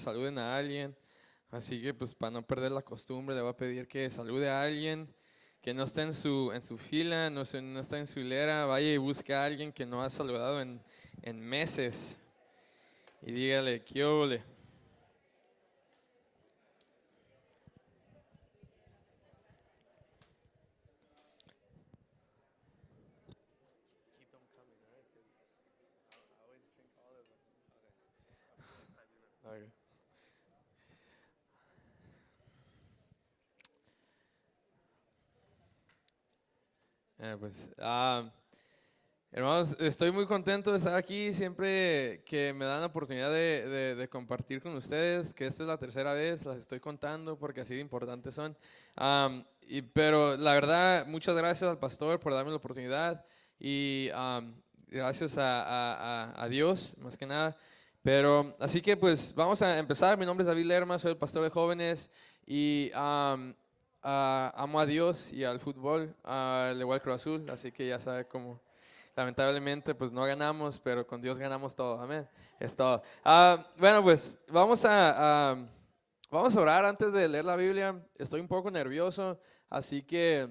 saluden a alguien. Así que pues para no perder la costumbre le voy a pedir que salude a alguien que no está en su fila, no está en su hilera. Vaya y busque a alguien que no ha saludado en meses y dígale, ¿qué ole? Okay. Hermanos, estoy muy contento de estar aquí. Siempre que me dan la oportunidad de compartir con ustedes, que esta es la tercera vez, las estoy contando porque así de importantes son. Pero la verdad, muchas gracias al pastor por darme la oportunidad y gracias a Dios, más que nada. Pero así que pues vamos a empezar. Mi nombre es David Lerma, soy el pastor de jóvenes y amo a Dios y al fútbol, al igual Cruz Azul, así que ya sabe cómo. Lamentablemente, pues no ganamos, pero con Dios ganamos todo. Amén. Es todo. Bueno, pues vamos a orar antes de leer la Biblia. Estoy un poco nervioso, así que,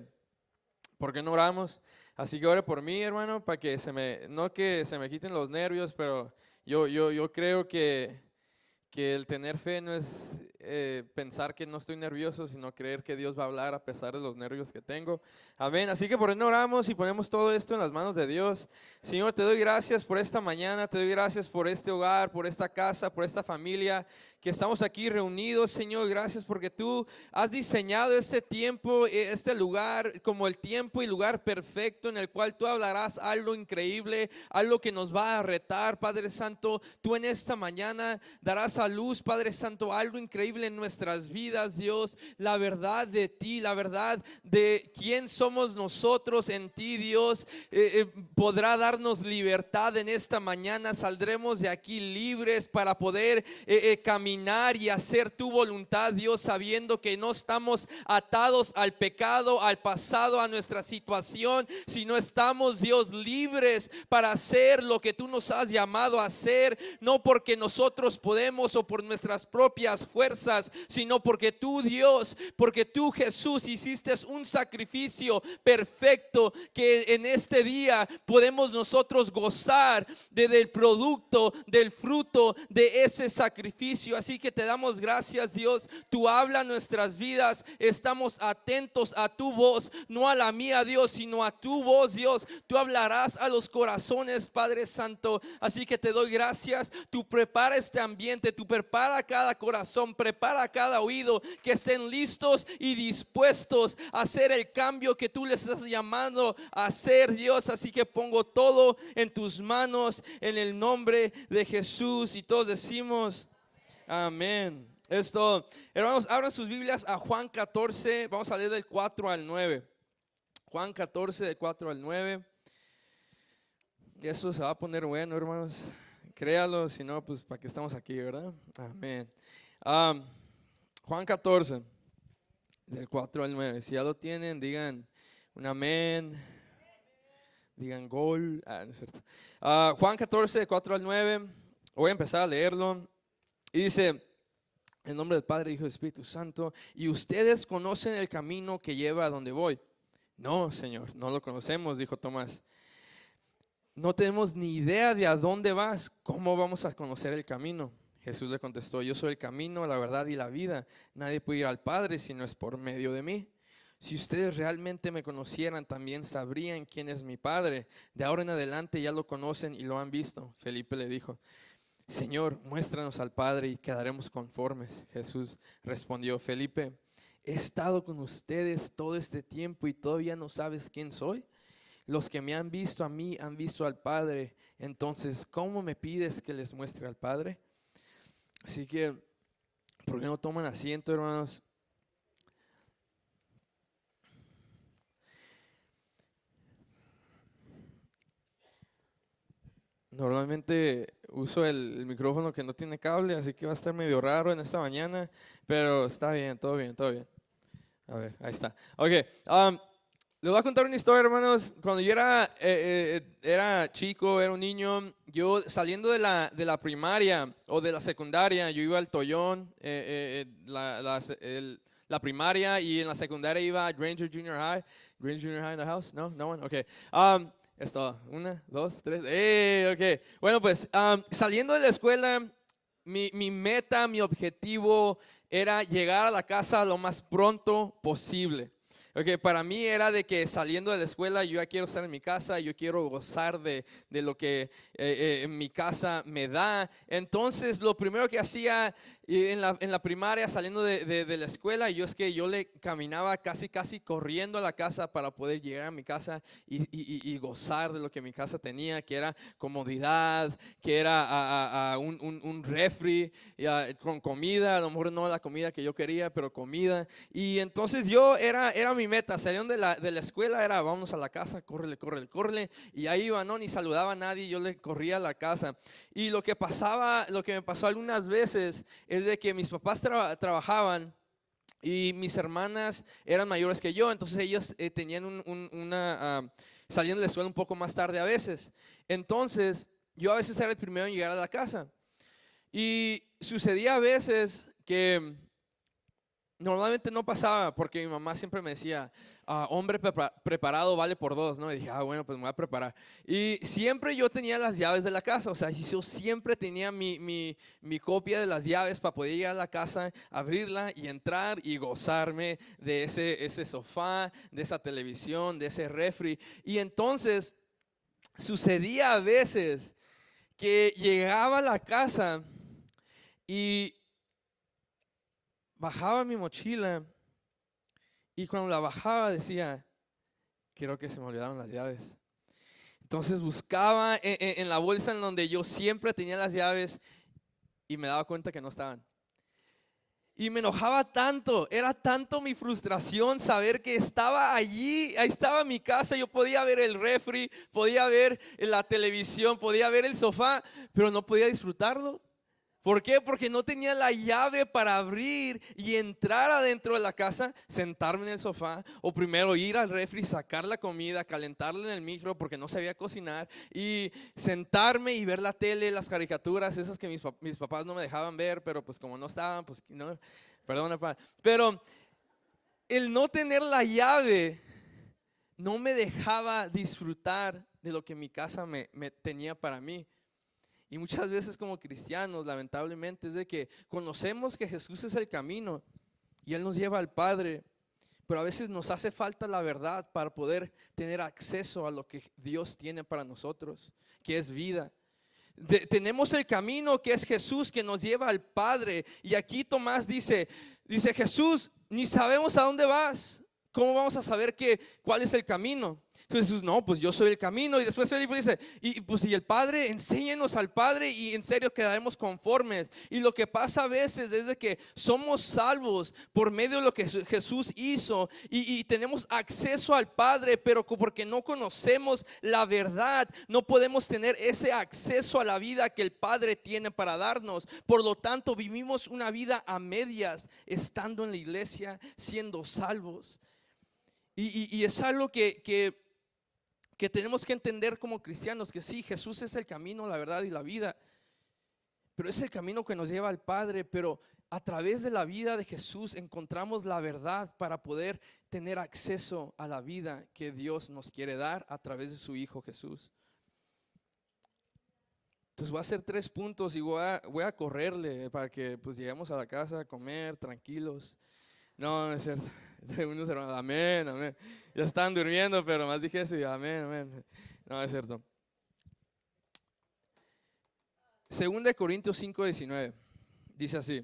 ¿por qué no oramos? Así que ore por mí, hermano, para que no que se me quiten los nervios, pero yo creo que el tener fe no es pensar que no estoy nervioso, sino creer que Dios va a hablar a pesar de los nervios que tengo. Amén. Así que por eso oramos y ponemos todo esto en las manos de Dios. Señor, te doy gracias por esta mañana, te doy gracias por este hogar, por esta casa, por esta familia que estamos aquí reunidos, Señor. Gracias porque tú has diseñado este tiempo, este lugar, como el tiempo y lugar perfecto en el cual tú hablarás algo increíble, algo que nos va a retar, Padre Santo. Tú en esta mañana darás a luz, Padre Santo, algo increíble en nuestras vidas, Dios. La verdad de ti, la verdad de quién somos nosotros en ti, Dios, podrá darnos libertad en esta mañana. Saldremos de aquí libres para poder caminar y hacer tu voluntad, Dios, sabiendo que no estamos atados al pecado, al pasado, a nuestra situación, sino estamos, Dios, libres para hacer lo que tú nos has llamado a hacer, no porque nosotros podemos o por nuestras propias fuerzas, sino porque tú, Dios, porque tú, Jesús, hiciste un sacrificio perfecto que en este día podemos nosotros gozar del producto, del fruto de ese sacrificio. Así que te damos gracias, Dios. Tú hablas nuestras vidas, estamos atentos a tu voz, no a la mía, Dios, sino a tu voz, Dios. Tú hablarás a los corazones, Padre Santo. Así que te doy gracias. Tú prepara este ambiente, tú prepara cada corazón, prepara cada oído, que estén listos y dispuestos a hacer el cambio que tú les estás llamando a hacer, Dios. Así que pongo todo en tus manos, en el nombre de Jesús, y todos decimos amén. Esto, hermanos, abran sus Biblias a Juan 14, vamos a leer del 4 al 9. Juan 14, del 4 al 9. Y eso se va a poner bueno, hermanos. Créalo, si no, pues para qué estamos aquí, ¿verdad? Amén. Juan 14, del 4 al 9. Si ya lo tienen, digan un amén. Digan gol. No es cierto. Juan 14, del 4 al 9. Voy a empezar a leerlo. Y dice, en nombre del Padre, Hijo y Espíritu Santo, y ustedes conocen el camino que lleva a donde voy. No, Señor, no lo conocemos, dijo Tomás. No tenemos ni idea de a dónde vas. ¿Cómo vamos a conocer el camino? Jesús le contestó, yo soy el camino, la verdad y la vida. Nadie puede ir al Padre si no es por medio de mí. Si ustedes realmente me conocieran, también sabrían quién es mi Padre. De ahora en adelante ya lo conocen y lo han visto. Felipe le dijo, Señor, muéstranos al Padre y quedaremos conformes. Jesús respondió, Felipe, he estado con ustedes todo este tiempo y todavía no sabes quién soy. Los que me han visto a mí han visto al Padre. Entonces, ¿cómo me pides que les muestre al Padre? Así que, ¿por qué no toman asiento, hermanos? Normalmente uso el micrófono que no tiene cable, así que va a estar medio raro en esta mañana, pero está bien, todo bien, todo bien. A ver, ahí está. Ok, Les voy a contar una historia, hermanos. Cuando yo era chico, era un niño, yo saliendo de la primaria o de la secundaria, yo iba al Tollón, la primaria, y en la secundaria iba a Granger Junior High. Granger Junior High in the house? No, no one? Ok. Es todo. Una, dos, tres. Ok. Bueno, pues saliendo de la escuela, mi meta, mi objetivo era llegar a la casa lo más pronto posible. Okay, para mí era de que saliendo de la escuela yo ya quiero estar en mi casa, yo quiero gozar de lo que mi casa me da. Entonces lo primero que hacía en la primaria saliendo de la escuela, es que yo le caminaba casi corriendo a la casa para poder llegar a mi casa y gozar de lo que mi casa tenía, que era comodidad, que era un refri con comida, a lo mejor no la comida que yo quería, pero comida. Y entonces era mi meta, salieron de la escuela, era vamos a la casa, córrele, córrele, córrele. Y ahí iba, no, ni saludaba a nadie, yo le corría a la casa. Y lo que me pasó algunas veces es de que mis papás trabajaban y mis hermanas eran mayores que yo, entonces ellas tenían salían de la escuela un poco más tarde a veces. Entonces yo a veces era el primero en llegar a la casa. Y sucedía a veces que normalmente no pasaba porque mi mamá siempre me decía, hombre preparado vale por dos, ¿no? Y dije, bueno, pues me voy a preparar. Y siempre yo tenía las llaves de la casa, o sea, yo siempre tenía mi copia de las llaves para poder llegar a la casa, abrirla y entrar y gozarme de ese sofá, de esa televisión, de ese refri. Y entonces sucedía a veces que llegaba a la casa y bajaba mi mochila y cuando la bajaba decía, creo que se me olvidaron las llaves. Entonces buscaba en la bolsa en donde yo siempre tenía las llaves y me daba cuenta que no estaban. Y me enojaba tanto, era tanto mi frustración saber que estaba allí, ahí estaba mi casa, yo podía ver el refri, podía ver la televisión, podía ver el sofá, pero no podía disfrutarlo. ¿Por qué? Porque no tenía la llave para abrir y entrar adentro de la casa, sentarme en el sofá, o primero ir al refri, sacar la comida, calentarla en el micro porque no sabía cocinar, y sentarme y ver la tele, las caricaturas, esas que mis papás no me dejaban ver, pero pues como no estaban, pues no, perdona, papá. Pero el no tener la llave no me dejaba disfrutar de lo que mi casa me tenía para mí. Y muchas veces como cristianos, lamentablemente, es de que conocemos que Jesús es el camino y Él nos lleva al Padre, pero a veces nos hace falta la verdad para poder tener acceso a lo que Dios tiene para nosotros, que es vida. Tenemos el camino que es Jesús, que nos lleva al Padre. Y aquí Tomás dice Jesús, ni sabemos a dónde vas. ¿Cómo vamos a saber cuál es el camino? Entonces Jesús, no, pues yo soy el camino. Y después Felipe dice, y el Padre, enséñenos al Padre y en serio quedaremos conformes. Y lo que pasa a veces es de que somos salvos por medio de lo que Jesús hizo y tenemos acceso al Padre, pero porque no conocemos la verdad, no podemos tener ese acceso a la vida que el Padre tiene para darnos. Por lo tanto, vivimos una vida a medias, estando en la iglesia, siendo salvos. Y es algo que tenemos que entender como cristianos, que sí, Jesús es el camino, la verdad y la vida, pero es el camino que nos lleva al Padre. Pero a través de la vida de Jesús encontramos la verdad para poder tener acceso a la vida que Dios nos quiere dar a través de su Hijo Jesús. Entonces voy a hacer 3 puntos y voy a correrle para que pues lleguemos a la casa a comer tranquilos. No, es cierto. Unos hermanos, amén, amén. Ya estaban durmiendo, pero más dije eso y amén, amén. No, es cierto. 2 Corintios 5:19 dice así: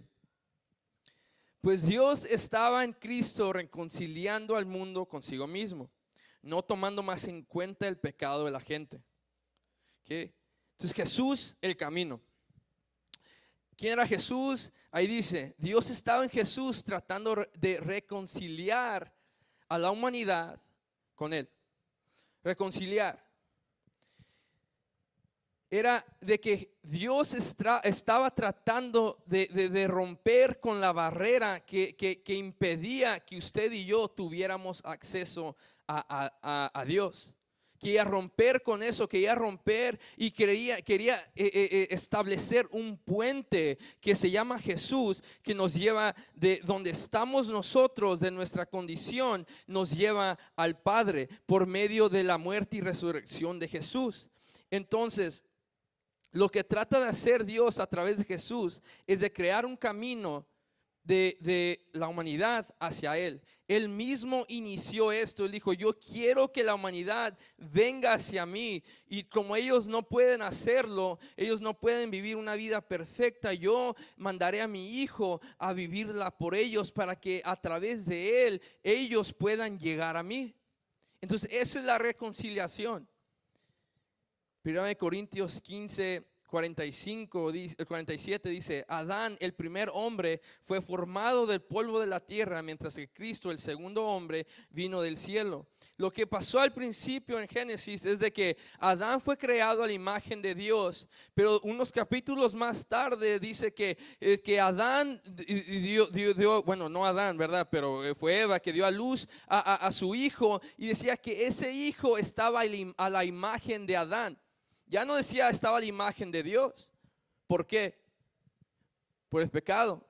pues Dios estaba en Cristo reconciliando al mundo consigo mismo, no tomando más en cuenta el pecado de la gente. ¿Okay? Entonces Jesús, el camino. ¿Quién era Jesús? Ahí dice, Dios estaba en Jesús tratando de reconciliar a la humanidad con Él. Reconciliar. era de que Dios estaba tratando de romper con la barrera que impedía que usted y yo tuviéramos acceso a Dios. Quería romper con eso, quería romper y quería establecer un puente que se llama Jesús, que nos lleva de donde estamos nosotros, de nuestra condición, nos lleva al Padre por medio de la muerte y resurrección de Jesús. Entonces, lo que trata de hacer Dios a través de Jesús es de crear un camino de la humanidad hacia Él. Él mismo inició esto. Él dijo: yo quiero que la humanidad venga hacia mí, y como ellos no pueden hacerlo, ellos no pueden vivir una vida perfecta, yo mandaré a mi Hijo a vivirla por ellos, para que a través de Él ellos puedan llegar a mí. Entonces esa es la reconciliación. 1 Corintios 15, 47 dice: Adán, el primer hombre, fue formado del polvo de la tierra, mientras que Cristo, el segundo hombre, vino del cielo. Lo que pasó al principio en Génesis es de que Adán fue creado a la imagen de Dios, pero unos capítulos más tarde dice que Adán dio, bueno, no Adán, ¿verdad? Pero fue Eva que dio a luz a su hijo, y decía que ese hijo estaba a la imagen de Adán. Ya no decía estaba la imagen de Dios. ¿Por qué? Por el pecado.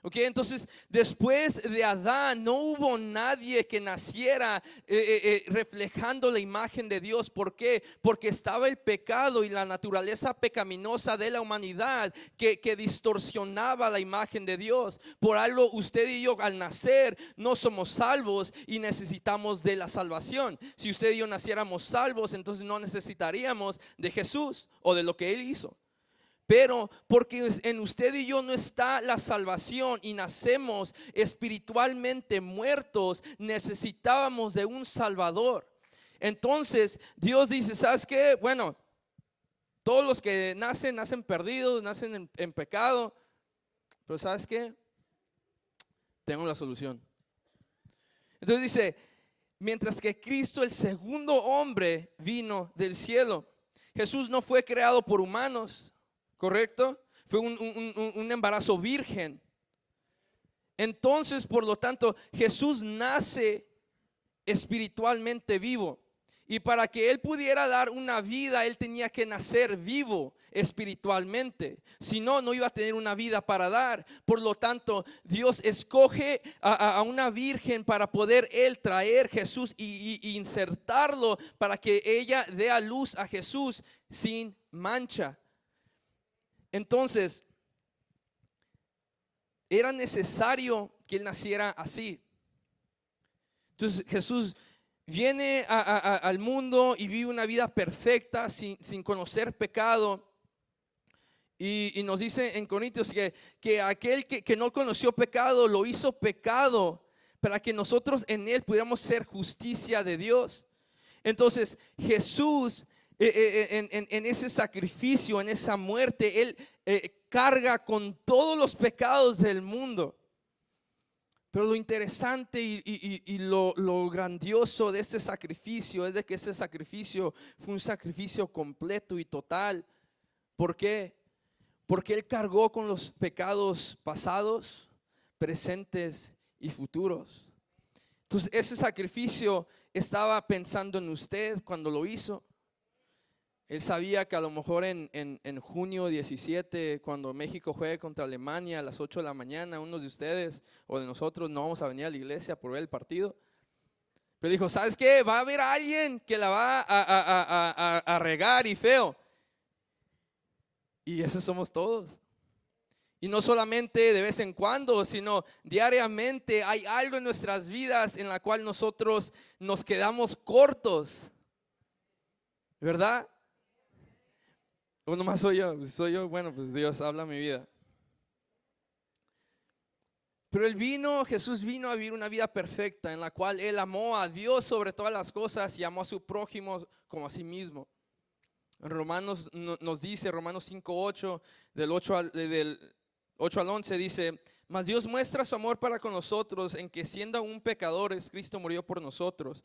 Ok, entonces después de Adán no hubo nadie que naciera reflejando la imagen de Dios. ¿Por qué? Porque estaba el pecado y la naturaleza pecaminosa de la humanidad que distorsionaba la imagen de Dios. Por algo usted y yo al nacer no somos salvos y necesitamos de la salvación. Si usted y yo naciéramos salvos, entonces no necesitaríamos de Jesús o de lo que Él hizo. Pero porque en usted y yo no está la salvación y nacemos espiritualmente muertos, necesitábamos de un Salvador. Entonces Dios dice: ¿sabes qué? Bueno, todos los que nacen perdidos, nacen en pecado. Pero ¿sabes qué? Tengo la solución. Entonces dice: mientras que Cristo, el segundo hombre, vino del cielo. Jesús no fue creado por humanos, ¿correcto? Fue un embarazo virgen. Entonces, por lo tanto, Jesús nace espiritualmente vivo. Y para que Él pudiera dar una vida, Él tenía que nacer vivo espiritualmente. Si no, no iba a tener una vida para dar. Por lo tanto, Dios escoge a una virgen para poder Él traer Jesús y insertarlo, para que ella dé a luz a Jesús sin mancha. Entonces, era necesario que Él naciera así. Entonces Jesús viene al mundo y vive una vida perfecta sin conocer pecado. Y nos dice en Corintios que aquel que no conoció pecado lo hizo pecado para que nosotros en Él pudiéramos ser justicia de Dios. Entonces Jesús, en ese sacrificio, en esa muerte, Él carga con todos los pecados del mundo. Pero lo interesante y lo grandioso de este sacrificio es de que ese sacrificio fue un sacrificio completo y total. ¿Por qué? Porque Él cargó con los pecados pasados, presentes y futuros. Entonces ese sacrificio estaba pensando en usted cuando lo hizo. Él sabía que a lo mejor en junio 17, cuando México juegue contra Alemania a las 8 de la mañana, unos de ustedes o de nosotros no vamos a venir a la iglesia por ver el partido. Pero dijo: ¿sabes qué? Va a haber alguien que la va a regar y feo. Y esos somos todos. Y no solamente de vez en cuando, sino diariamente hay algo en nuestras vidas en la cual nosotros nos quedamos cortos, ¿verdad? ¿O nomás soy yo? Bueno, pues Dios habla mi vida. Pero Jesús vino a vivir una vida perfecta en la cual Él amó a Dios sobre todas las cosas y amó a su prójimo como a sí mismo. Romanos nos dice, Romanos 5:8, del 8 al 11 dice: mas Dios muestra su amor para con nosotros en que, siendo aún pecadores, Cristo murió por nosotros.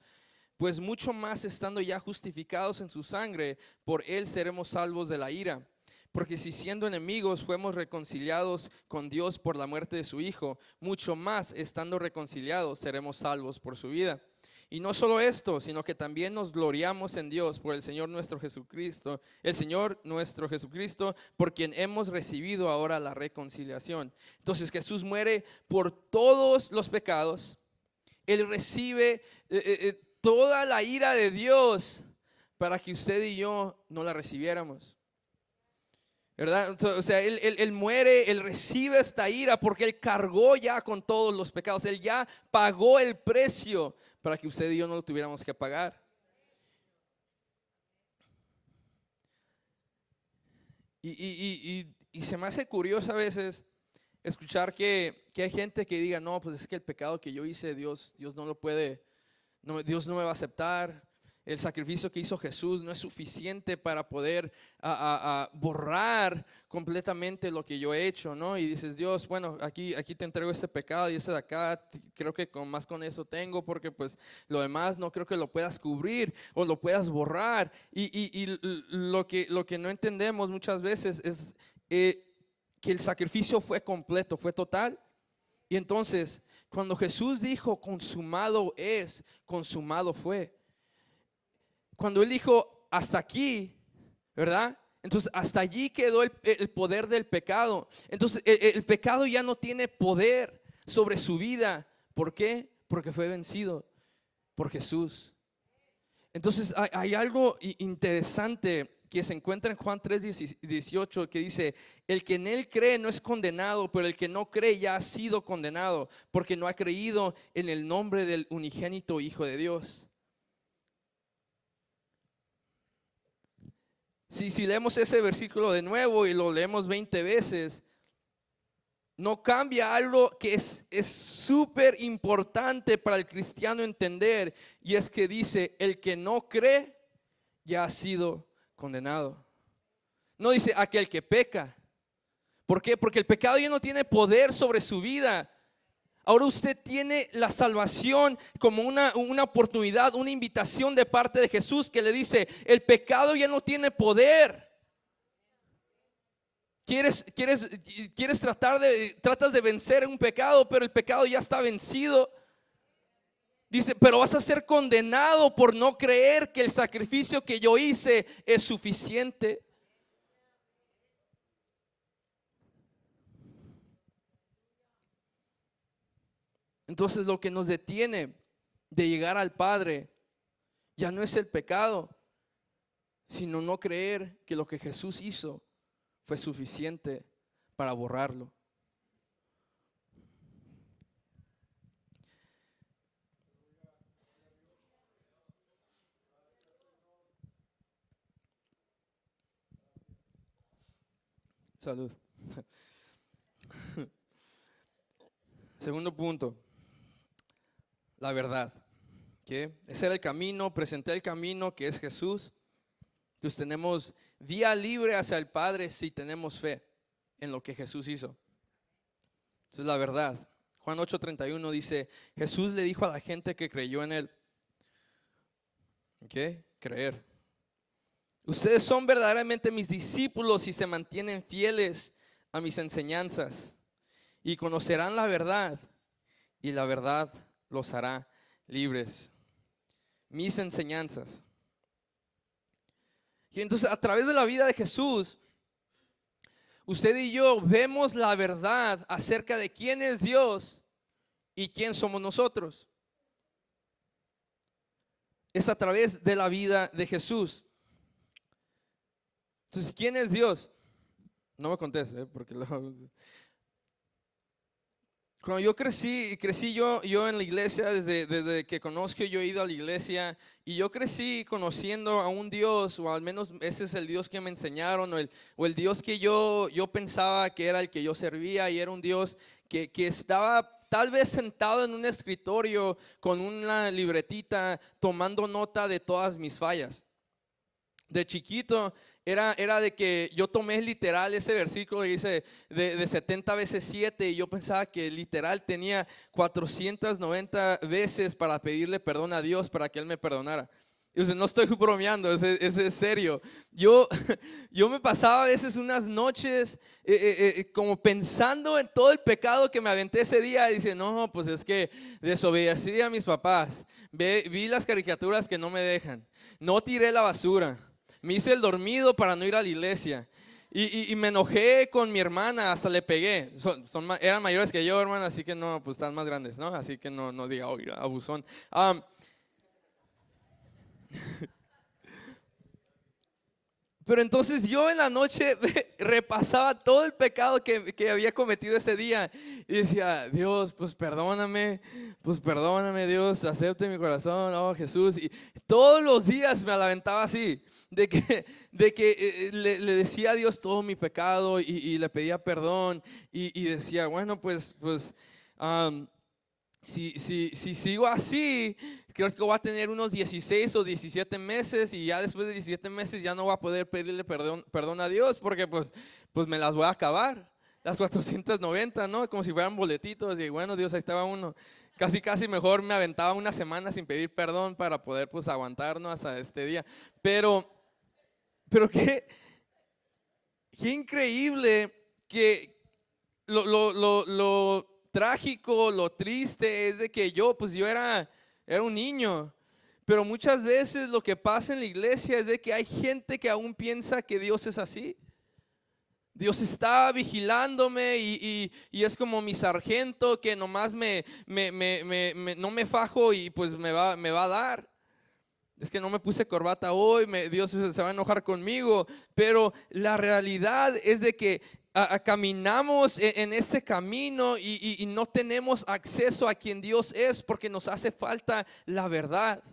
pues mucho más estando ya justificados en su sangre, por él seremos salvos de la ira. Porque si siendo enemigos fuimos reconciliados con Dios por la muerte de su Hijo, mucho más estando reconciliados seremos salvos por su vida. Y no solo esto, sino que también nos gloriamos en Dios por el Señor nuestro Jesucristo, por quien hemos recibido ahora la reconciliación. Entonces Jesús muere por todos los pecados. Él recibe toda la ira de Dios para que usted y yo no la recibiéramos, ¿verdad? O sea, él muere, Él recibe esta ira porque Él cargó ya con todos los pecados. Él ya pagó el precio para que usted y yo no lo tuviéramos que pagar. Y se me hace curioso a veces escuchar que hay gente que diga, no, pues es que el pecado que yo hice, Dios no lo puede, Dios no me va a aceptar. El sacrificio que hizo Jesús no es suficiente para poder borrar completamente lo que yo he hecho, ¿no? Y dices, Dios, bueno, aquí te entrego este pecado y este de acá, creo que con eso tengo, porque pues lo demás no creo que lo puedas cubrir o lo puedas borrar. Y lo que no entendemos muchas veces es que el sacrificio fue completo, fue total. Y entonces, cuando Jesús dijo, consumado es, consumado fue. Cuando Él dijo, hasta aquí, ¿verdad? Entonces, hasta allí quedó el poder del pecado. Entonces, el pecado ya no tiene poder sobre su vida. ¿Por qué? Porque fue vencido por Jesús. Entonces, hay algo interesante que se encuentra en Juan 3:18, que dice, el que en Él cree no es condenado, pero el que no cree ya ha sido condenado, porque no ha creído en el nombre del unigénito Hijo de Dios. Si leemos ese versículo de nuevo y lo leemos 20 veces, no cambia algo que es súper importante para el cristiano entender, y es que dice, el que no cree ya ha sido condenado. No dice aquel que peca. ¿Por qué? Porque el pecado ya no tiene poder sobre su vida. Ahora usted tiene la salvación como una oportunidad, una invitación de parte de Jesús que le dice, el pecado ya no tiene poder. Tratas de vencer un pecado, pero el pecado ya está vencido. Dice, pero vas a ser condenado por no creer que el sacrificio que yo hice es suficiente. Entonces lo que nos detiene de llegar al Padre ya no es el pecado, sino no creer que lo que Jesús hizo fue suficiente para borrarlo. Salud. Segundo punto, la verdad. ¿Qué? Ese era el camino, presenté el camino que es Jesús. Entonces tenemos vía libre hacia el Padre si tenemos fe en lo que Jesús hizo. Entonces la verdad. Juan 8:31 dice, Jesús le dijo a la gente que creyó en Él. ¿Qué? Creer. Ustedes son verdaderamente mis discípulos y se mantienen fieles a mis enseñanzas. Y conocerán la verdad, y la verdad los hará libres. Mis enseñanzas. Y entonces a través de la vida de Jesús, usted y yo vemos la verdad acerca de quién es Dios y quién somos nosotros. Es a través de la vida de Jesús. Entonces, ¿quién es Dios? No me conteste, porque cuando yo crecí yo en la iglesia, desde que conozco yo he ido a la iglesia, y yo crecí conociendo a un Dios, o al menos ese es el Dios que me enseñaron, o el Dios que yo pensaba que era el que yo servía, y era un Dios que estaba tal vez sentado en un escritorio con una libretita tomando nota de todas mis fallas. De chiquito era de que yo tomé literal ese versículo que dice de 70 veces 7 y yo pensaba que literal tenía 490 veces para pedirle perdón a Dios para que Él me perdonara. Y, o sea, no estoy bromeando, es serio. Yo, yo me pasaba a veces unas noches como pensando en todo el pecado que me aventé ese día. Y dice, no, pues es que desobedecí a mis papás. Vi las caricaturas que no me dejan. No tiré la basura. Me hice el dormido para no ir a la iglesia. Y me enojé con mi hermana, hasta le pegué. Eran mayores que yo, hermano, así que no, pues están más grandes, ¿no? Así que no diga, oiga, abusón. Pero entonces yo en la noche repasaba todo el pecado que había cometido ese día y decía, Dios, pues perdóname, Dios, acepte mi corazón, oh Jesús. Y todos los días me lamentaba así, de que le decía a Dios todo mi pecado y le pedía perdón y decía, bueno, si sigo así, creo que voy a tener unos 16 o 17 meses y ya después de 17 meses ya no voy a poder pedirle perdón a Dios porque pues me las voy a acabar, las 490, ¿no? Como si fueran boletitos y bueno, Dios, ahí estaba uno. Casi mejor me aventaba una semana sin pedir perdón para poder pues aguantarnos hasta este día. Pero qué increíble que lo trágico, lo triste es de que yo era un niño, pero muchas veces lo que pasa en la iglesia es de que hay gente que aún piensa que Dios es así. Dios está vigilándome y es como mi sargento que nomás no me fajo y pues me va a dar. Es que no me puse corbata hoy, Dios se va a enojar conmigo, pero la realidad es de que caminamos en este camino y no tenemos acceso a quien Dios es porque nos hace falta la verdad.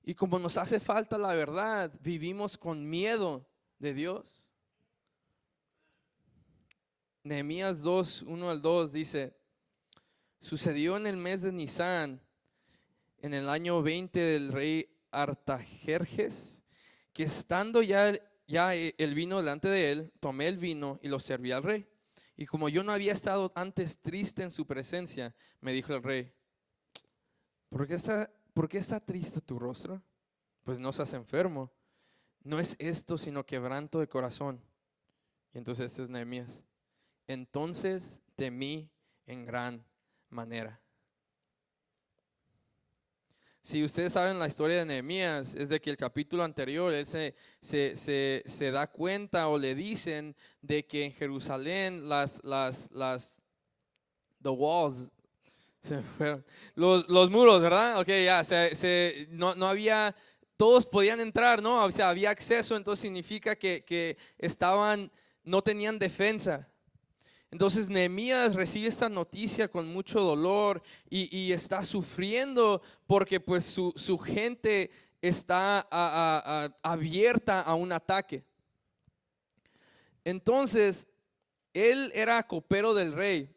Y como nos hace falta la verdad, vivimos con miedo de Dios. Nehemías 2, 1 al 2 dice: sucedió en el mes de Nisán, en el año 20 del rey Artajerjes, que estando ya el vino delante de él, tomé el vino y lo serví al rey. Y como yo no había estado antes triste en su presencia, me dijo el rey: ¿por qué está triste tu rostro? Pues no estás enfermo. No es esto sino quebranto de corazón. Y entonces este es Nehemías. Entonces temí en gran manera. Si ustedes saben la historia de Nehemías, es de que el capítulo anterior él se da cuenta o le dicen de que en Jerusalén the walls, los muros, ¿verdad? Ok, ya, no había, todos podían entrar, ¿no? O sea, había acceso, entonces significa que no tenían defensa. Entonces Nehemías recibe esta noticia con mucho dolor y está sufriendo porque pues su gente está abierta a un ataque. Entonces, él era copero del rey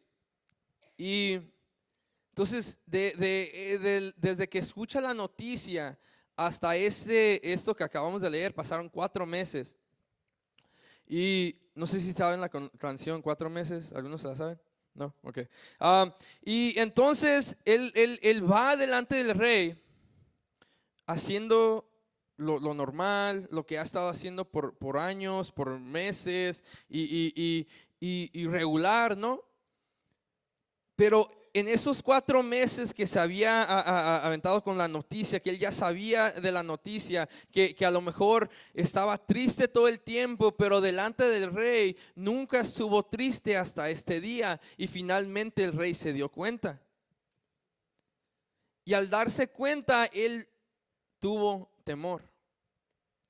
y entonces desde que escucha la noticia hasta esto que acabamos de leer, pasaron 4 meses. Y no sé si saben la canción 4 meses, ¿algunos se la saben? No, ok. Y entonces él va delante del rey haciendo lo normal, lo que ha estado haciendo por años, por meses y regular, ¿no? Pero en esos 4 meses que se había aventado con la noticia, que él ya sabía de la noticia, que a lo mejor estaba triste todo el tiempo, pero delante del rey nunca estuvo triste hasta este día y finalmente el rey se dio cuenta. Y al darse cuenta, él tuvo temor.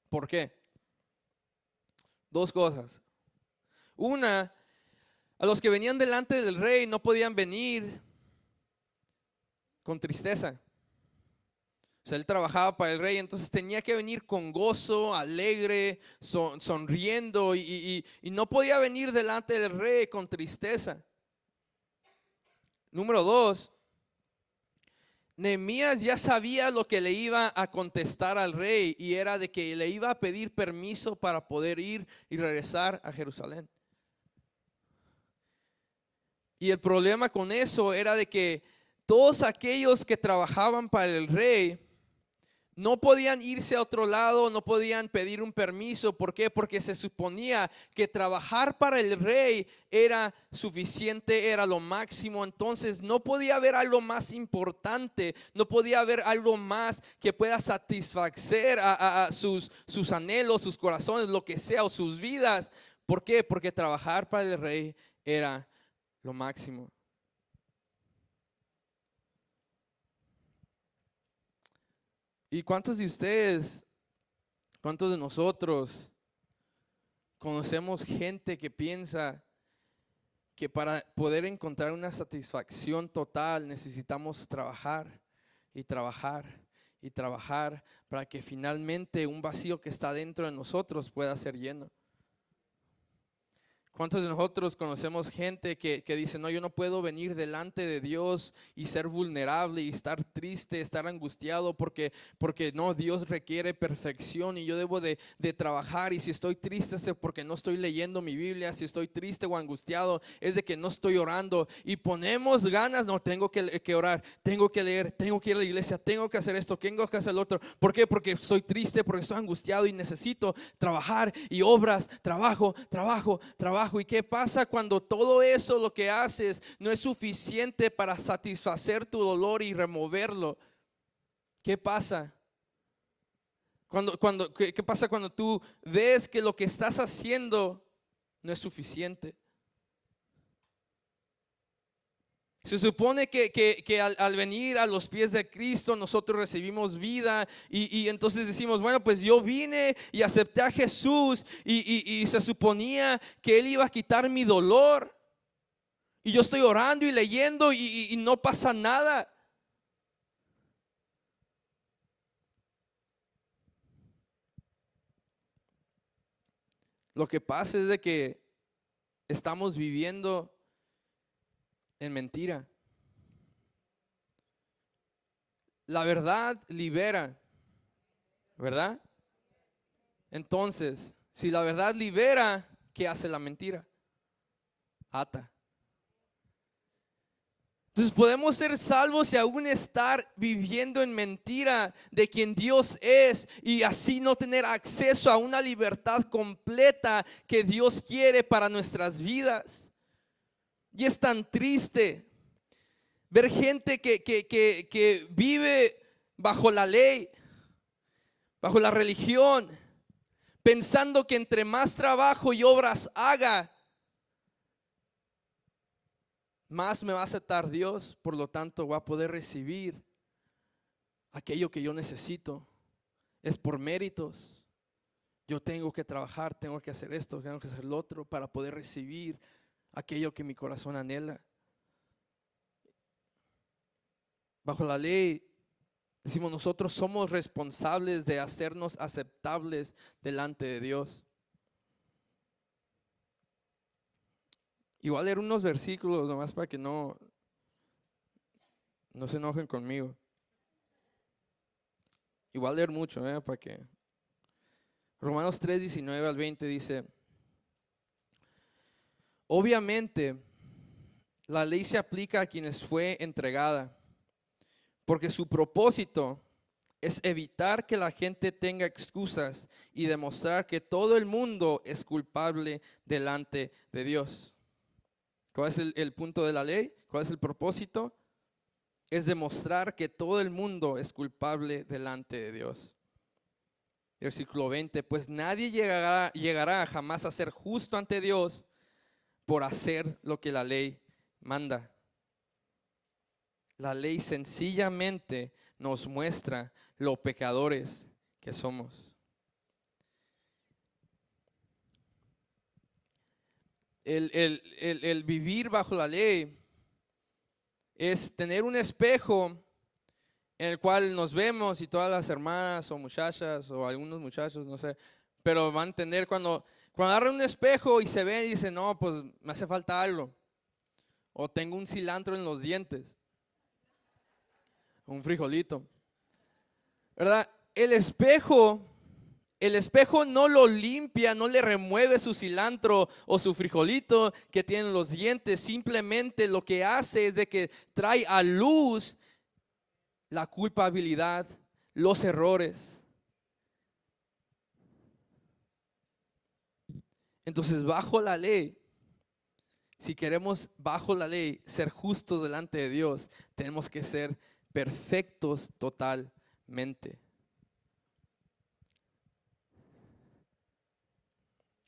¿Por qué? 2 cosas. Una, a los que venían delante del rey no podían venir con tristeza. O sea, él trabajaba para el rey, entonces tenía que venir con gozo, alegre, sonriendo y no podía venir delante del rey con tristeza. Número 2, Nehemías ya sabía lo que le iba a contestar al rey, y era de que le iba a pedir permiso para poder ir y regresar a Jerusalén. Y el problema con eso era de que todos aquellos que trabajaban para el rey no podían irse a otro lado, no podían pedir un permiso. ¿Por qué? Porque se suponía que trabajar para el rey era suficiente, era lo máximo. Entonces no podía haber algo más importante, no podía haber algo más que pueda satisfacer a sus anhelos, sus corazones, lo que sea, o sus vidas. ¿Por qué? Porque trabajar para el rey era lo máximo. ¿Y cuántos de ustedes, cuántos de nosotros conocemos gente que piensa que para poder encontrar una satisfacción total necesitamos trabajar y trabajar y trabajar para que finalmente un vacío que está dentro de nosotros pueda ser lleno? ¿Cuántos de nosotros conocemos gente que dice, no, yo no puedo venir delante de Dios y ser vulnerable y estar triste, estar angustiado porque no, Dios requiere perfección y yo debo de trabajar, y si estoy triste es porque no estoy leyendo mi Biblia, si estoy triste o angustiado es de que no estoy orando, y ponemos ganas, no, tengo que orar, tengo que leer, tengo que ir a la iglesia, tengo que hacer esto, tengo que hacer lo otro? ¿Por qué? Porque estoy triste, porque estoy angustiado y necesito trabajar, y obras, trabajo. ¿Y qué pasa cuando todo eso lo que haces no es suficiente para satisfacer tu dolor y removerlo? ¿Qué pasa? ¿Qué pasa cuando tú ves que lo que estás haciendo no es suficiente? Se supone que al venir a los pies de Cristo nosotros recibimos vida, y entonces decimos, bueno, pues yo vine y acepté a Jesús, y se suponía que Él iba a quitar mi dolor, y yo estoy orando y leyendo y no pasa nada. Lo que pasa es de que estamos viviendo en mentira. La verdad libera, ¿verdad? Entonces, si la verdad libera, ¿qué hace la mentira? Ata. Entonces podemos ser salvos y aún estar viviendo en mentira de quien Dios es, y así no tener acceso a una libertad completa que Dios quiere para nuestras vidas. Y es tan triste ver gente que vive bajo la ley, bajo la religión, pensando que entre más trabajo y obras haga, más me va a aceptar Dios, por lo tanto voy a poder recibir aquello que yo necesito. Es por méritos. Yo tengo que trabajar, tengo que hacer esto, tengo que hacer lo otro para poder recibir aquello que mi corazón anhela. Bajo la ley decimos, nosotros somos responsables de hacernos aceptables delante de Dios. Y voy a leer unos versículos nomás para que no se enojen conmigo. Y voy a leer mucho, para que. Romanos 3, 19 al 20 dice: obviamente la ley se aplica a quienes fue entregada, porque su propósito es evitar que la gente tenga excusas y demostrar que todo el mundo es culpable delante de Dios. ¿Cuál es el punto de la ley? ¿Cuál es el propósito? Es demostrar que todo el mundo es culpable delante de Dios. Versículo 20, pues nadie llegará jamás a ser justo ante Dios por hacer lo que la ley manda. La ley sencillamente nos muestra lo pecadores que somos. El vivir bajo la ley es tener un espejo en el cual nos vemos, y todas las hermanas o muchachas o algunos muchachos, no sé, pero van a entender cuando agarran un espejo y se ven y dicen, no, pues me hace falta algo, o tengo un cilantro en los dientes. un frijolito, ¿verdad? El espejo no lo limpia, no le remueve su cilantro o su frijolito que tiene los dientes. Simplemente lo que hace es de que trae a luz la culpabilidad, los errores. Entonces, bajo la ley, si queremos bajo la ley ser justos delante de Dios, tenemos que ser perfectos totalmente.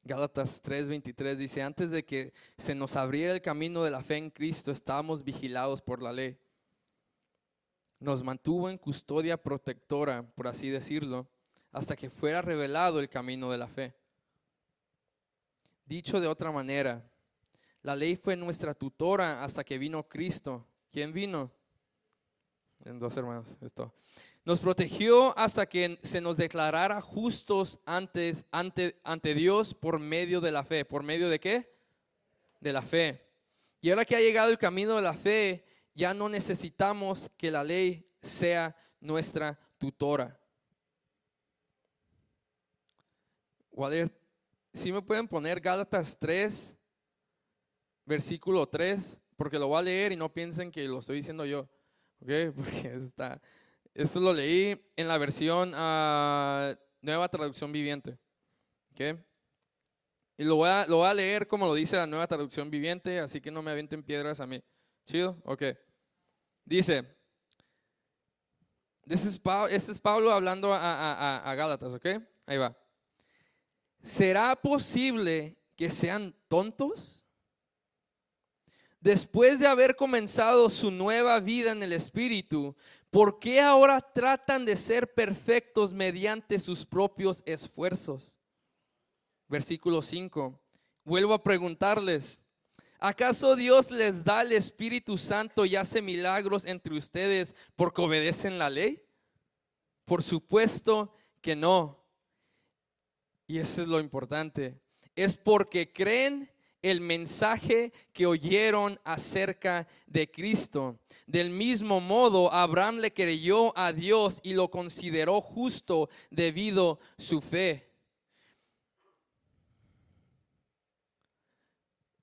Gálatas 3:23 dice: antes de que se nos abriera el camino de la fe en Cristo, estábamos vigilados por la ley. Nos mantuvo en custodia protectora, por así decirlo, hasta que fuera revelado el camino de la fe. Dicho de otra manera, la ley fue nuestra tutora hasta que vino Cristo. ¿Quién vino? En dos hermanos, esto. Nos protegió hasta que se nos declarara justos ante Dios por medio de la fe. ¿Por medio de qué? De la fe. Y ahora que ha llegado el camino de la fe, ya no necesitamos que la ley sea nuestra tutora. Si me pueden poner Gálatas 3, versículo 3, porque lo voy a leer y no piensen que lo estoy diciendo yo, ¿ok? Porque esto lo leí en la versión Nueva Traducción Viviente, ¿ok? Y lo voy a leer como lo dice la Nueva Traducción Viviente, así que no me avienten piedras a mí. ¿Chido? Ok. Dice, este es Pablo hablando a Gálatas, ¿ok? Ahí va. ¿Será posible que sean tontos? Después de haber comenzado su nueva vida en el Espíritu, ¿por qué ahora tratan de ser perfectos mediante sus propios esfuerzos? Versículo 5. Vuelvo a preguntarles, ¿acaso Dios les da el Espíritu Santo y hace milagros entre ustedes porque obedecen la ley? Por supuesto que no. Y eso es lo importante. Es porque creen el mensaje que oyeron acerca de Cristo. Del mismo modo, Abraham le creyó a Dios y lo consideró justo debido a su fe.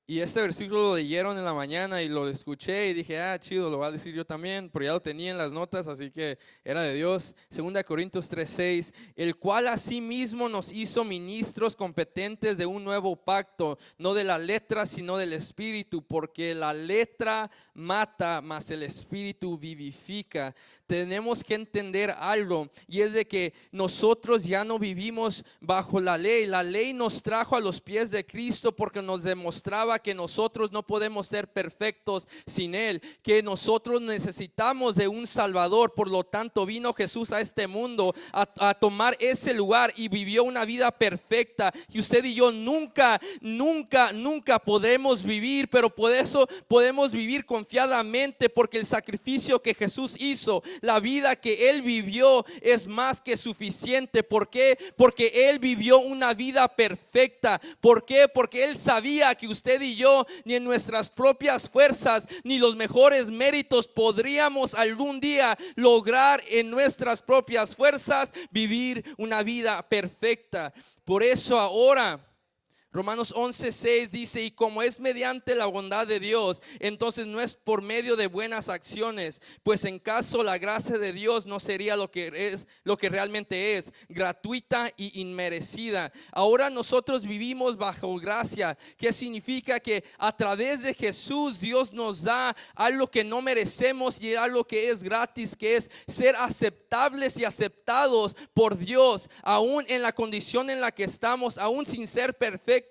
Y este versículo lo leyeron en la mañana y lo escuché y dije, chido, lo voy a decir yo también, pero ya lo tenía en las notas, así que era de Dios. 2 Corintios 3:6, el cual asimismo nos hizo ministros competentes de un nuevo pacto, no de la letra, sino del Espíritu, porque la letra mata, mas el Espíritu vivifica. Tenemos que entender algo, y es de que nosotros ya no vivimos bajo la ley. La ley nos trajo a los pies de Cristo porque nos demostraba que nosotros no podemos ser perfectos sin Él, que nosotros necesitamos de un Salvador. Por lo tanto, vino Jesús a este mundo a tomar ese lugar y vivió una vida perfecta, y usted y yo nunca podremos vivir, pero por eso podemos vivir confiadamente, porque el sacrificio que Jesús hizo, la vida que Él vivió, es más que suficiente. ¿Por qué? Porque Él vivió una vida perfecta. ¿Por qué? Porque Él sabía que usted y yo, ni en nuestras propias fuerzas, ni los mejores méritos podríamos algún día lograr en nuestras propias fuerzas vivir una vida perfecta. Por eso ahora Romanos 11:6 dice, y como es mediante la bondad de Dios, entonces no es por medio de buenas acciones, pues en caso la gracia de Dios no sería lo que realmente es, gratuita y inmerecida. Ahora nosotros vivimos bajo gracia, que significa que a través de Jesús Dios nos da algo que no merecemos y algo que es gratis, que es ser aceptables y aceptados por Dios, aún en la condición en la que estamos, aún sin ser perfectos.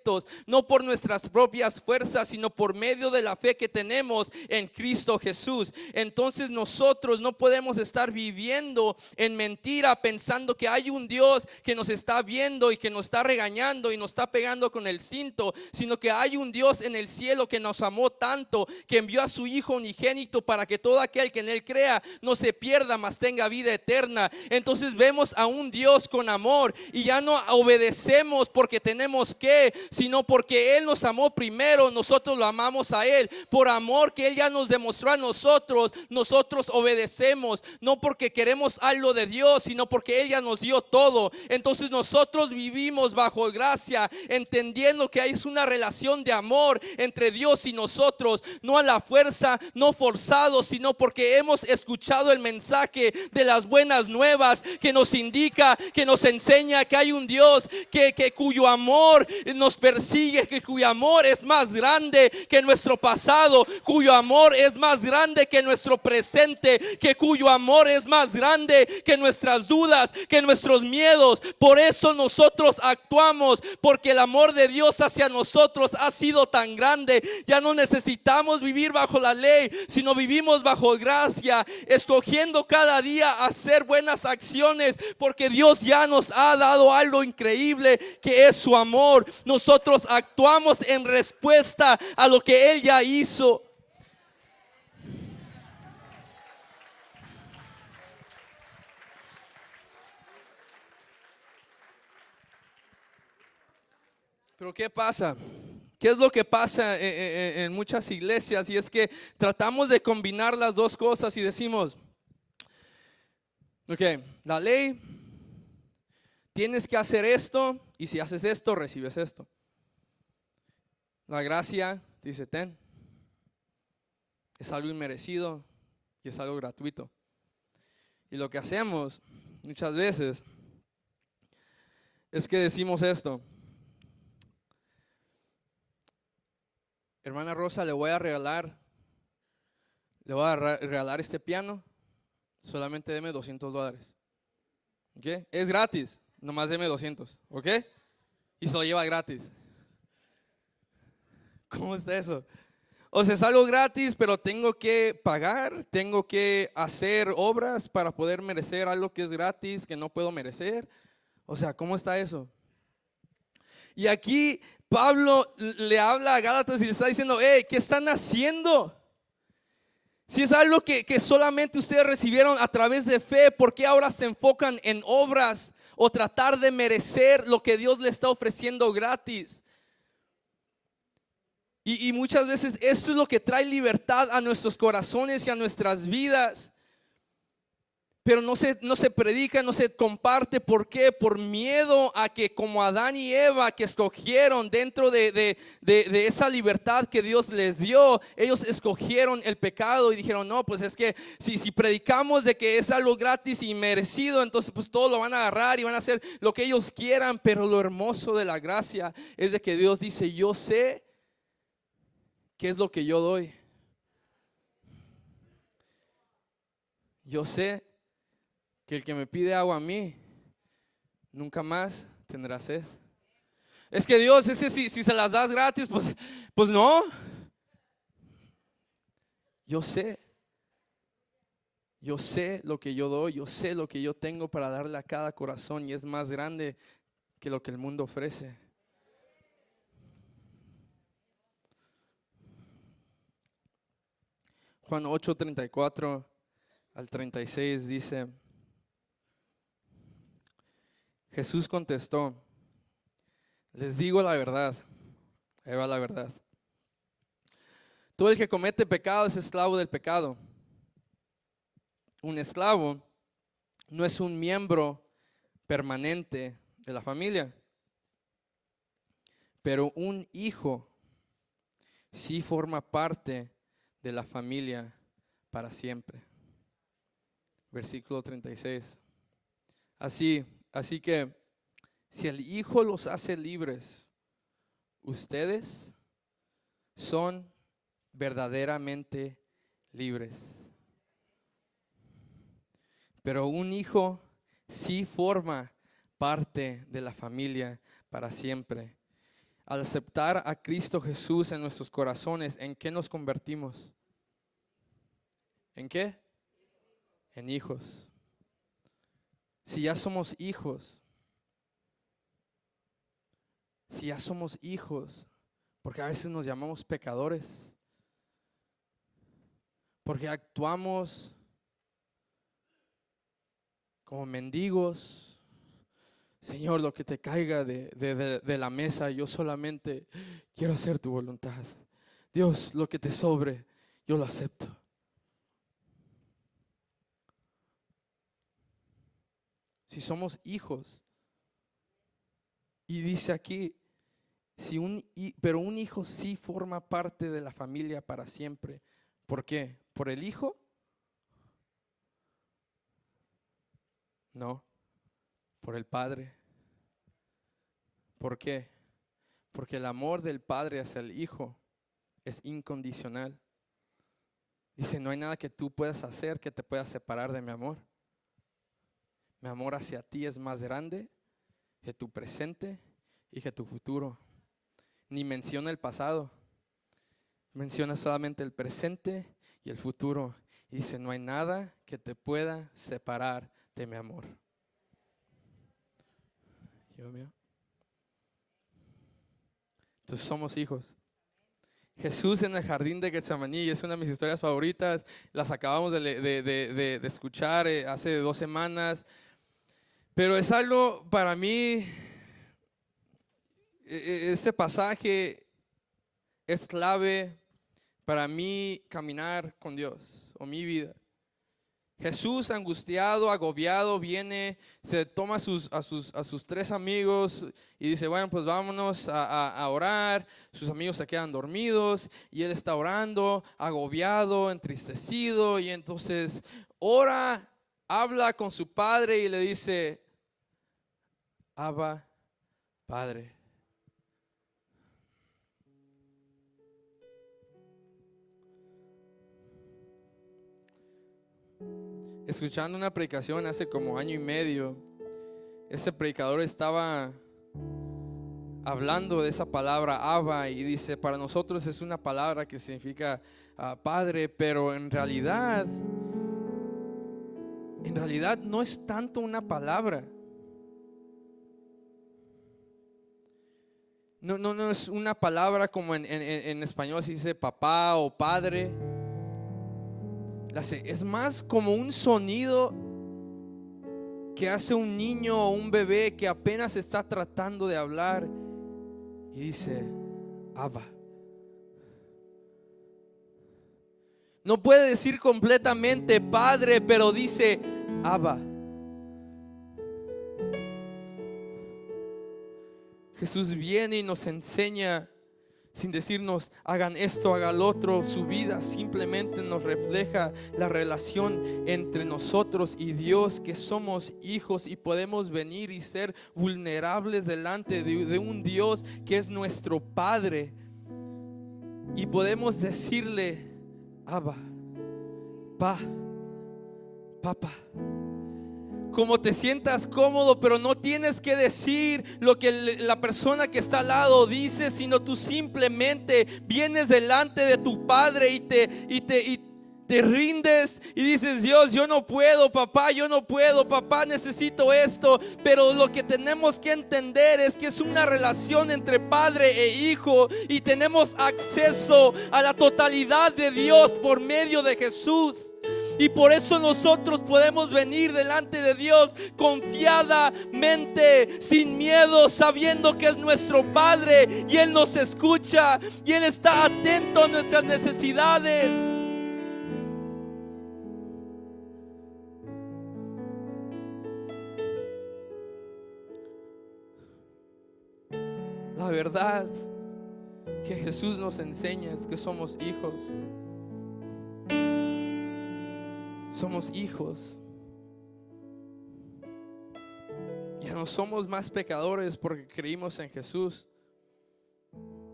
No por nuestras propias fuerzas, sino por medio de la fe que tenemos en Cristo Jesús. Entonces nosotros no podemos estar viviendo en mentira, pensando que hay un Dios que nos está viendo y que nos está regañando y nos está pegando con el cinto, sino que hay un Dios en el cielo que nos amó tanto, que envió a su Hijo unigénito para que todo aquel que en Él crea no se pierda, mas tenga vida eterna. eterna. Entonces vemos a un Dios con amor y ya no obedecemos porque tenemos que, sino porque Él nos amó primero, nosotros lo amamos a Él. Por amor que Él ya nos demostró a nosotros, nosotros obedecemos, no porque queremos algo de Dios, sino porque Él ya nos dio todo. Entonces nosotros vivimos bajo gracia, entendiendo que hay una relación de amor entre Dios y nosotros, no a la fuerza, no forzado, sino porque hemos escuchado el mensaje de las buenas nuevas que nos indica, que nos enseña que hay un Dios cuyo amor nos persigue, cuyo amor es más grande que nuestro pasado, cuyo amor es más grande que nuestro presente, cuyo amor es más grande que nuestras dudas, que nuestros miedos. Por eso nosotros actuamos, porque el amor de Dios hacia nosotros ha sido tan grande. Ya no necesitamos vivir bajo la ley, sino vivimos bajo gracia, escogiendo cada día hacer buenas acciones, porque Dios ya nos ha dado algo increíble, que es su amor. Nosotros actuamos en respuesta a lo que Él ya hizo. Pero ¿qué pasa? ¿Qué es lo que pasa en muchas iglesias? Y es que tratamos de combinar las dos cosas y decimos, ok, la ley, tienes que hacer esto, y si haces esto, recibes esto. La gracia dice, ten, es algo inmerecido y es algo gratuito. Y lo que hacemos muchas veces es que decimos esto: hermana Rosa, le voy a regalar este piano, solamente deme $200. ¿Ok? Es gratis, nomás deme 200, ¿ok? Y se lo lleva gratis. ¿Cómo está eso? O sea, es algo gratis, pero tengo que pagar, tengo que hacer obras para poder merecer algo que es gratis, que no puedo merecer. O sea, ¿cómo está eso? Y aquí Pablo le habla a Gálatas y le está diciendo, ¿qué están haciendo? Si es algo que solamente ustedes recibieron a través de fe, ¿por qué ahora se enfocan en obras o tratar de merecer lo que Dios le está ofreciendo gratis? Y muchas veces esto es lo que trae libertad a nuestros corazones y a nuestras vidas. Pero no se predica, no se comparte. ¿Por qué? Por miedo a que, como Adán y Eva, que escogieron dentro de esa libertad que Dios les dio, ellos escogieron el pecado y dijeron, no, pues es que si predicamos de que es algo gratis y merecido, entonces pues todo lo van a agarrar y van a hacer lo que ellos quieran. Pero lo hermoso de la gracia es de que Dios dice, yo sé qué es lo que yo doy. Yo sé que el que me pide agua a mí nunca más tendrá sed. Es que Dios, es que si se las das gratis, pues no. Yo sé lo que yo doy, yo sé lo que yo tengo para darle a cada corazón, y es más grande que lo que el mundo ofrece. Juan 8:34 al 36 dice: Jesús contestó, les digo la verdad. Ahí va la verdad. Todo el que comete pecado es esclavo del pecado. Un esclavo no es un miembro permanente de la familia, pero un hijo sí forma parte de la familia para siempre. Versículo 36. Así que si el Hijo los hace libres, ustedes son verdaderamente libres. Pero un hijo sí forma parte de la familia para siempre. Al aceptar a Cristo Jesús en nuestros corazones, ¿en qué nos convertimos? ¿En qué? En hijos. Si ya somos hijos, porque a veces nos llamamos pecadores, porque actuamos como mendigos. Señor, lo que te caiga de la mesa, yo solamente quiero hacer tu voluntad. Dios, lo que te sobre, yo lo acepto. Si somos hijos, y dice aquí, pero un hijo sí forma parte de la familia para siempre. ¿Por qué? ¿Por el hijo? No, por el padre. ¿Por qué? Porque el amor del padre hacia el hijo es incondicional. Dice, no hay nada que tú puedas hacer que te pueda separar de mi amor. Mi amor hacia ti es más grande que tu presente y que tu futuro. Ni menciona el pasado, menciona solamente el presente y el futuro. Y dice, no hay nada que te pueda separar de mi amor. Dios mío. Entonces somos hijos. Jesús en el jardín de Getsemaní es una de mis historias favoritas. Las acabamos de escuchar hace 2 semanas. Pero es algo para mí, ese pasaje es clave para mí caminar con Dios o mi vida. Jesús angustiado, agobiado, viene, se toma a sus 3 amigos y dice, bueno, pues vámonos a orar. Sus amigos se quedan dormidos y él está orando, agobiado, entristecido, y entonces ora, habla con su padre y le dice, Abba, Padre. Escuchando una predicación hace como 1 año y medio, ese predicador estaba hablando de esa palabra Abba y dice, para nosotros es una palabra que significa Padre, pero en realidad no es tanto una palabra. No es una palabra como en español se dice papá o padre. Es más como un sonido que hace un niño o un bebé que apenas está tratando de hablar y dice, Abba. No puede decir completamente Padre, pero dice, Abba. Jesús viene y nos enseña sin decirnos hagan esto, hagan lo otro. Su vida simplemente nos refleja la relación entre nosotros y Dios, que somos hijos y podemos venir y ser vulnerables delante de un Dios que es nuestro Padre, y podemos decirle Abba, Papá. Como te sientas cómodo, pero no tienes que decir lo que la persona que está al lado dice, sino tú simplemente vienes delante de tu Padre y te rindes y dices, Dios, yo no puedo, papá, necesito esto. Pero lo que tenemos que entender es que es una relación entre padre e hijo, y tenemos acceso a la totalidad de Dios por medio de Jesús. Y por eso nosotros podemos venir delante de Dios confiadamente, sin miedo, sabiendo que es nuestro Padre y Él nos escucha y Él está atento a nuestras necesidades. La verdad que Jesús nos enseña es que somos hijos. Somos hijos. Ya no somos más pecadores porque creímos en Jesús.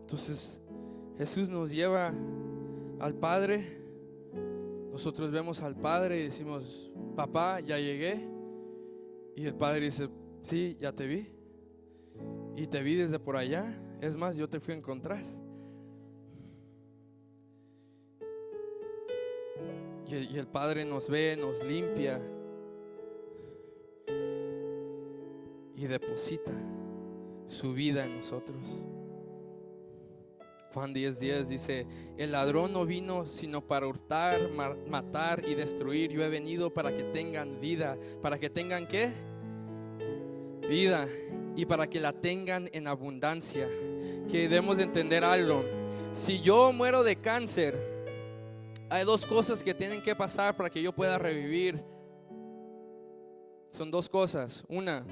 Entonces Jesús nos lleva al Padre. Nosotros vemos al Padre y decimos, papá, ya llegué. Y el Padre dice, sí, ya te vi. Y te vi desde por allá. Es más, yo te fui a encontrar. Y el Padre nos ve, nos limpia y deposita su vida en nosotros. Juan 10:10 dice: el ladrón no vino sino para hurtar, matar y destruir. Yo he venido para que tengan vida. ¿Para que tengan qué? Vida. Y para que la tengan en abundancia. Que debemos de entender algo. Si yo muero de cáncer, hay dos cosas que tienen que pasar para que yo pueda revivir. Son dos cosas. Una,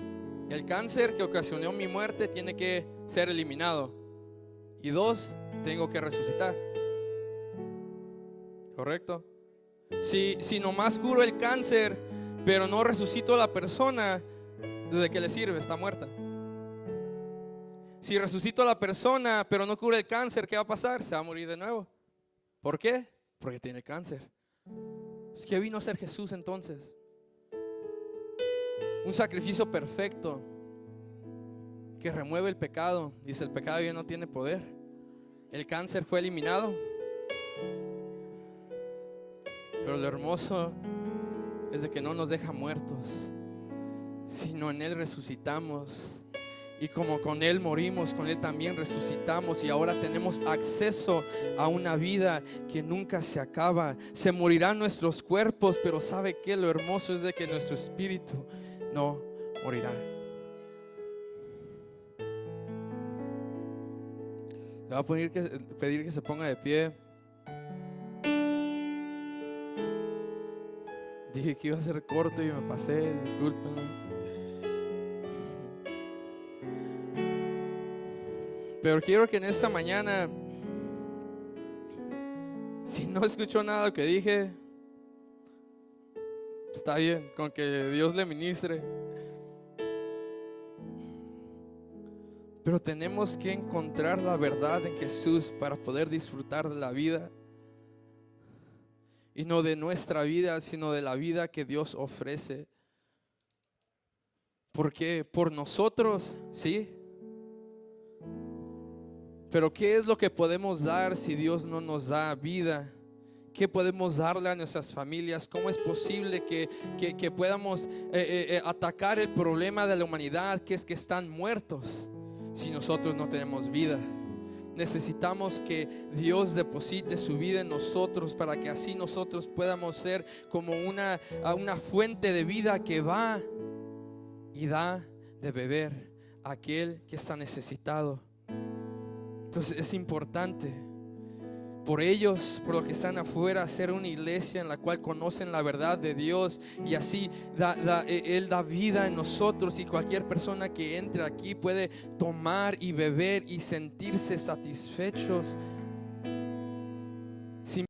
el cáncer que ocasionó mi muerte tiene que ser eliminado. Y dos, tengo que resucitar. ¿Correcto? Si nomás curo el cáncer, pero no resucito a la persona, ¿de qué le sirve? Está muerta. Si resucito a la persona, pero no curo el cáncer, ¿qué va a pasar? Se va a morir de nuevo. ¿Por qué? Porque tiene cáncer. ¿Qué vino a ser Jesús entonces? Un sacrificio perfecto que remueve el pecado. Dice: el pecado ya no tiene poder. El cáncer fue eliminado. Pero lo hermoso es de que no nos deja muertos, sino en Él resucitamos. Y como con Él morimos, con Él también resucitamos. Y ahora tenemos acceso a una vida que nunca se acaba. Se morirán nuestros cuerpos, pero ¿sabe qué? Lo hermoso es de que nuestro espíritu no morirá. Le voy a pedir que se ponga de pie. Dije que iba a ser corto y me pasé, discúlpenme. Pero quiero que en esta mañana, si no escuchó nada que dije, está bien, con que Dios le ministre. Pero tenemos que encontrar la verdad en Jesús para poder disfrutar de la vida. Y no de nuestra vida, sino de la vida que Dios ofrece. ¿Por qué? Por nosotros, sí. Pero ¿qué es lo que podemos dar si Dios no nos da vida? ¿Qué podemos darle a nuestras familias? ¿Cómo es posible que podamos atacar el problema de la humanidad, que es que están muertos, si nosotros no tenemos vida? Necesitamos que Dios deposite su vida en nosotros para que así nosotros podamos ser como una fuente de vida que va y da de beber a aquel que está necesitado. Entonces es importante por ellos, por los que están afuera, hacer una iglesia en la cual conocen la verdad de Dios, y así Él da vida en nosotros, y cualquier persona que entre aquí puede tomar y beber y sentirse satisfechos